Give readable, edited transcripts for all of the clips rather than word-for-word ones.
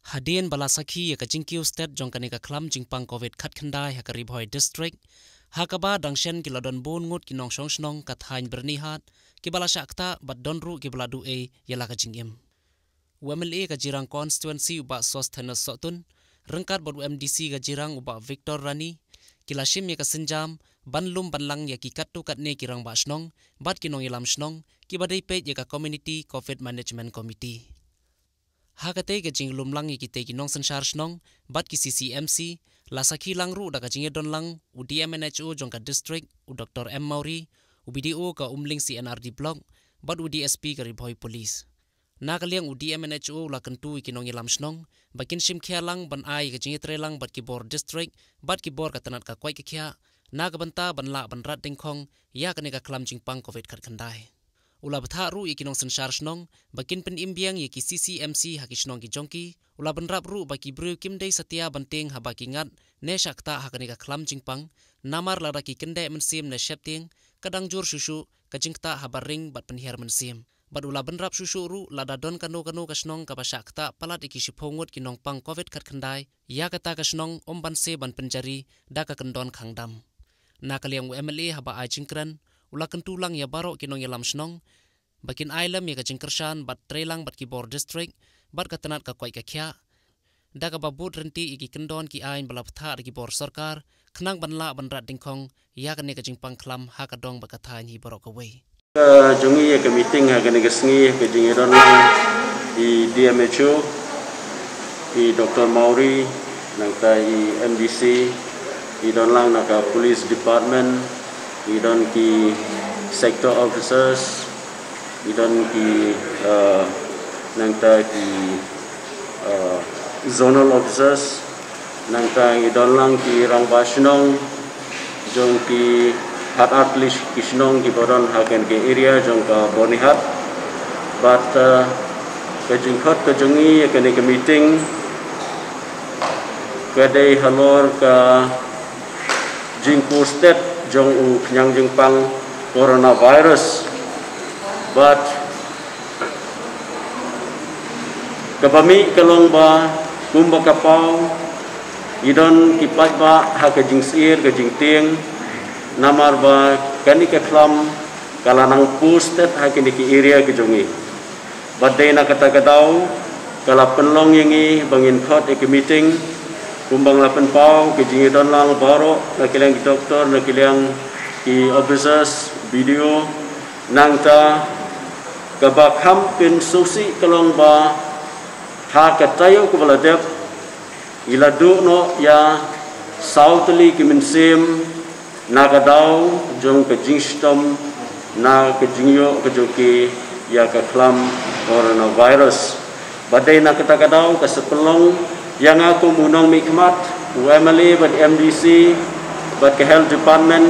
Hadien balasaki ya ka Jingkiu state jong kanika klam jingpang COVID khat khandai ha ka Ribhoi district hakaba dangshen kiladon bon ngut kinong Shnong ka Thain Byrnihat ki balasakta bad donru ki baladu e yala ka jingim WMLA ka Jirang constituency uba sos Thain sotun rengkat bod MDC ka Jirang uba Victor Rani kilashim ya ka senjam banlum banlang ya ki katu katne ki Rangbah Shnong bad kinong ilam Shnong ki badai pe ya ka community COVID management committee hakate ke jing lumlang ikite ki nong sensar Shnong bat ki CCMC lasaki langru da ka jing donlang UDMNHO jong ka district u Dr M Mauri UBDO ka umling CNRD block bat UDSP ka Ribhoi police na kaliang UDMNHO la kentu ki nong ilam Shnong bakin sim khialang ban ai ka jing trelang bat ki bor district bat ki bor ka tanat ka kwai ki khia na ka banta banla banrat dingkhong ya ka ne ka klam jingpang COVID khat khandai ula batharu ikinong sensar Shnong bakin pen imbiang ye ki CCMC haki Shnong ki jongki ula benrap ru baki bru kimdei setia banting ha baki ngat ne shakta hakani ka klam jingpang namar lada ki kendai mensim ne shepting kadang jur susu ka jingta ha baring bat penhiar mensim bat ula benrap susu ru lada don kano ka Shnong ka shakta palat iki siphongut kinong pang COVID khat khandai ya kata ka Shnong ban se ban penjari da ka kendon khangdam na kaliang MLA haba ai jingkran ula kentulang ya barok kinong yalam Shnong bakin ailam ya ka jingkershan bat trelang bat ki bor district bat ka tanat ka kwai ka khya da ka babut renti iki kendon ki ain bala ptha ki bor sarkar khnang banla banrat dingkhong ya ka ne ka jingpang khlam ha ka dong ba ka thain hi barok ka wei jungi ya ka meeting ha ka ne ka sngi ka jingedon i DMHO i Dr Mauri nang ta i MDC i don lang na ka police department I don ki sector officers, I don ki nangta ki zonal officers, nangta I don lang ki Rangbah Shnong, jong ki hat lish ki Shnong ki boron haken ki area jong ka Byrnihat, but ka jingkot ka jongi ka ne ka meeting, ka day halor ka Jingpur state jong u knyang jingpang coronavirus but kabami kalong ba kumba kapau idon kipat ba ha ka jingsir ka jingting namar ba kani ka klam kalanang pustet ha kini ki area ki jongi badai na kata katau kala penlong yangi bangin khot ek meeting kumbang lapan pau ke jingidon lang baro nakilang ki doktor nakilang ki officers video nangta kabakam pin susi kalong ba ha katayo ko baladep iladu no ya sautli ki minsim nagadau jong ke jingstom na ke jingyo ke joki ya ka klam coronavirus badai na kata kadau ka sepelong yang aku munong mikmat WMLA bat MDC bat ke health department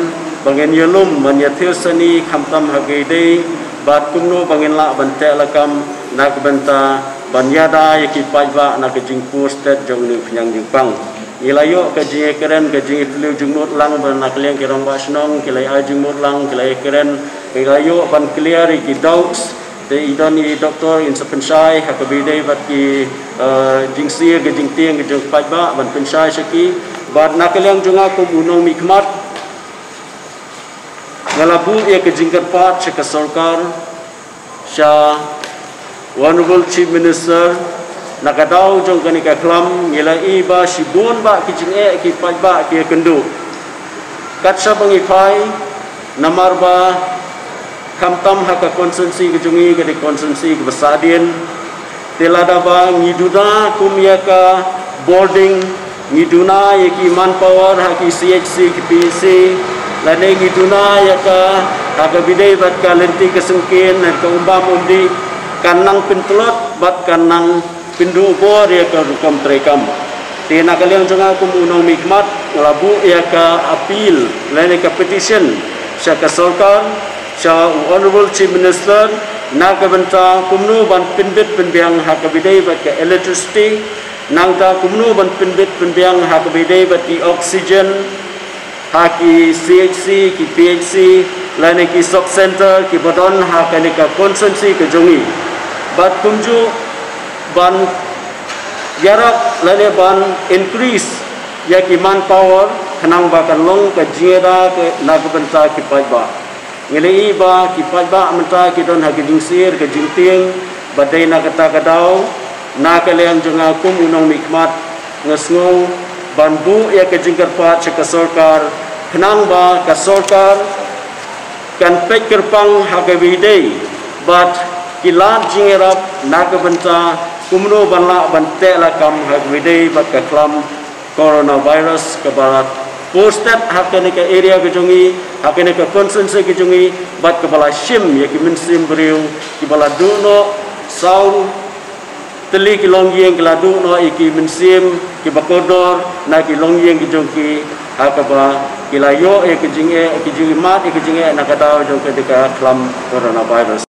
bangin yelum banyathil sani khamtam hagede bat kumno bangin la bante lakam nak benta banyada yaki pajwa nak Jingpur state jong ni pnyang jingpang ilayo ka jinge keren ka jinge tliu jungnut lang ban nak liang ki Rangbah Shnong kilai ajungmut lang kilai keren ilayo ban clear ki doubts they idon I doctor in sapensai hakabide bat ki jingsir ke jingtiang ke jong pajba ban pensai saki bat nakaliang junga ko munong mikmat ngalabu ya ke jingkarpat sa sarkar sa honorable chief minister nakadaw jong kanika klam ngila iba sibun ba ki jinge ki pajba ki kendu katsa bangifai namar ba kamtam haka konsensi ke jungi ke konsensi ke besadian telada ba ngiduna kumyaka boarding ngiduna yaki manpower haki CHC ki PC lane ngiduna yaka haka bidai bat kalenti kesengkin dan kaumbam umdi kanang pintlot bat kanang pindu bor yaka rukam trekam tena kaliang jonga kumunong mikmat ngalabu yaka appeal lane ka petition sa kasolkan sa honorable chief minister na kabenta kumnu ban pinbit penbiang hakabidai bat ke electricity nangta kumnu ban pinbit penbiang hakabidai bat ki oxygen haki CHC ki PHC lane ki shock center ki bodon hakane ka consensi ke jongi bat kumju ban Yarap laleban increase ya ki manpower kenang bakan long ke jira ke nagbenca ki pajba. Ngeli ba ki pajba menta ki don hagi jingsir ke jingting badai na kata kadau na kalian jonga kum unong mikmat ngesngong banbu ya ke jingkerpat ke sorkar kenang ba ke sorkar kan pek kerpang hagi widei but kilat jingerap nagbenca kumno banla bante lakam hagwidei bat kaklam coronavirus ke barat posted hakene ke area ke jongi hakene ke consensus ke jongi bat ke bala shim ya ki mensim beriu ki bala duno saung teli ki longyeng ke ladu no iki mensim ki bakodor na ki longyeng ki jongki hakaba ki layo e ki jinge mat e ki jinge nakadau jongke de kaklam coronavirus.